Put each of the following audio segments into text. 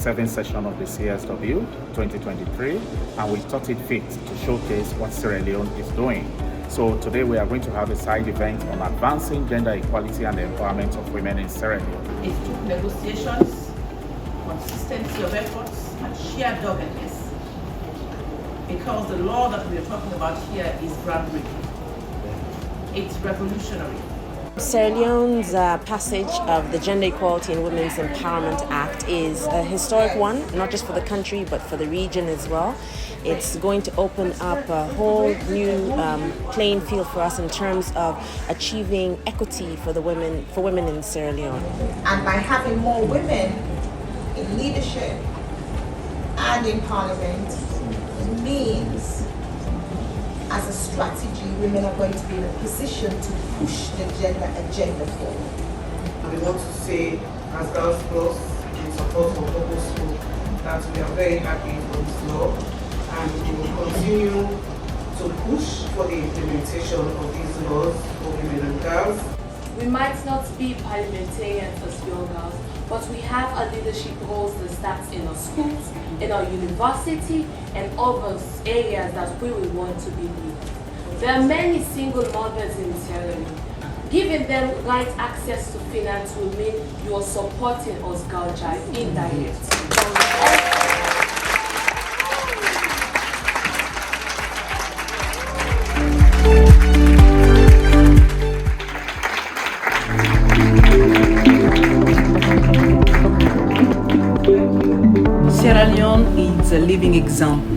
7th session of the CSW 2023, and we thought it fit to showcase what Sierra Leone is doing. So today we are going to have a side event on advancing gender equality and the empowerment of women in Sierra Leone. It took negotiations, consistency of efforts, and sheer doggedness, because the law that we are talking about here is groundbreaking. It's revolutionary. Sierra Leone's passage of the Gender Equality and Women's Empowerment Act is a historic one, not just for the country but for the region as well. It's going to open up a whole new playing field for us in terms of achieving equity for women in Sierra Leone. And by having more women in leadership and in parliament, it means as a strategy, women are going to be in a position to push the gender agenda forward. We want to say, as Girls Plus, in support of Global School, that we are very happy for this law, and we will continue to push for the implementation of these laws for women and girls. We might not be parliamentarians as young girls, but we have our leadership roles that start in our schools, in our university, and other areas that we will want to be leaders. There are many single mothers in Sierra Leone. Giving them right access to finance will mean you are supporting us girl child indirectly. Sierra Leone is a living example.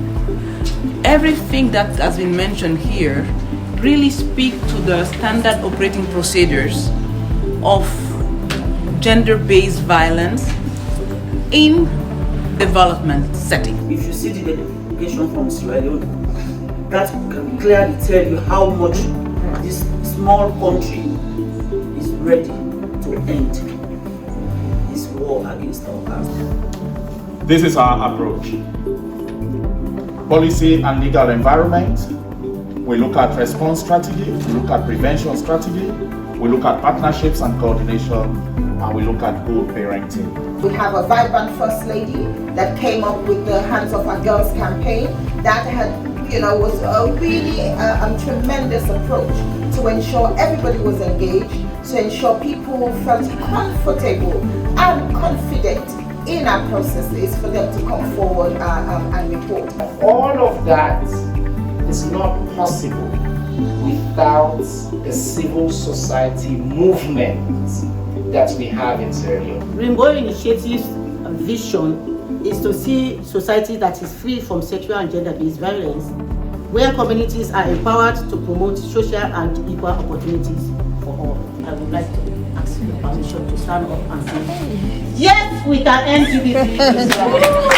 Everything that has been mentioned here really speaks to the standard operating procedures of gender-based violence in development setting. If you see the delegation from Sierra Leone, that can clearly tell you how much this small country is ready to end this war against our caste. This is our approach. Policy and legal environment. We look at response strategy, we look at prevention strategy, we look at partnerships and coordination, and we look at good parenting. We have a vibrant First Lady that came up with the Hands Off Our Girls campaign that was a really tremendous approach to ensure everybody was engaged, to ensure people felt comfortable and confident in our processes for them to come forward and report. All of that is not possible without the civil society movement that we have in Sierra Leone. Rainbow Initiative's vision is to see society that is free from sexual and gender-based violence, where communities are empowered to promote social and equal opportunities for all. I would like to ask your permission to stand up and say, yes, we can end LGBT.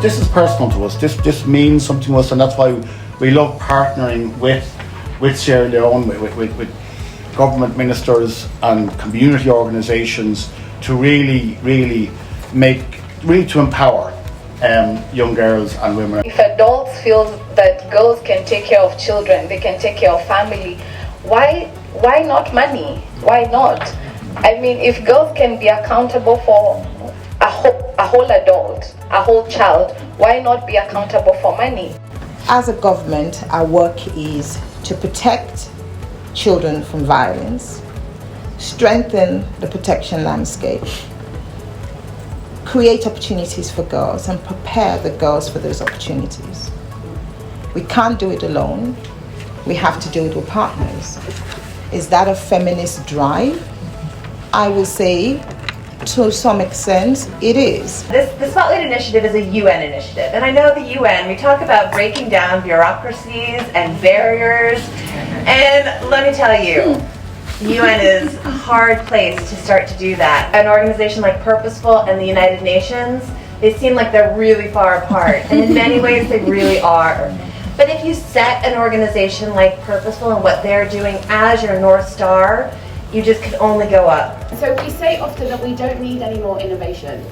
This is personal to us. This means something to us, and that's why we love partnering with Sierra Leone, with government ministers and community organisations to really to empower young girls and women. If adults feel that girls can take care of children, they can take care of family, why not money? Why not? I mean, if girls can be accountable for a whole adult, a whole child, why not be accountable for money? As a government, our work is to protect children from violence, strengthen the protection landscape, create opportunities for girls and prepare the girls for those opportunities. We can't do it alone. We have to do it with partners. Is that a feminist drive? I will say, to some extent, it is. The Spotlight Initiative is a UN initiative, and I know the UN, we talk about breaking down bureaucracies and barriers, and let me tell you, the UN is a hard place to start to do that. An organization like Purposeful and the United Nations, they seem like they're really far apart, and in many ways they really are. But if you set an organization like Purposeful and what they're doing as your North Star, you just can only go up. So we say often that we don't need any more innovation.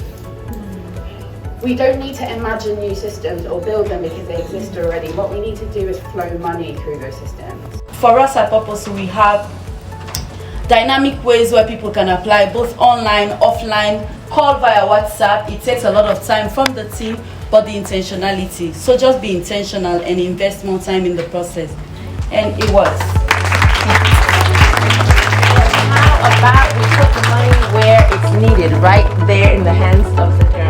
We don't need to imagine new systems or build them because they exist already. What we need to do is flow money through those systems. For us at Purpose, we have dynamic ways where people can apply, both online, offline, call via WhatsApp. It takes a lot of time from the team, but the intentionality. So just be intentional and invest more time in the process. And it was. How about we put the money where it's needed, right there in the hands of the parents?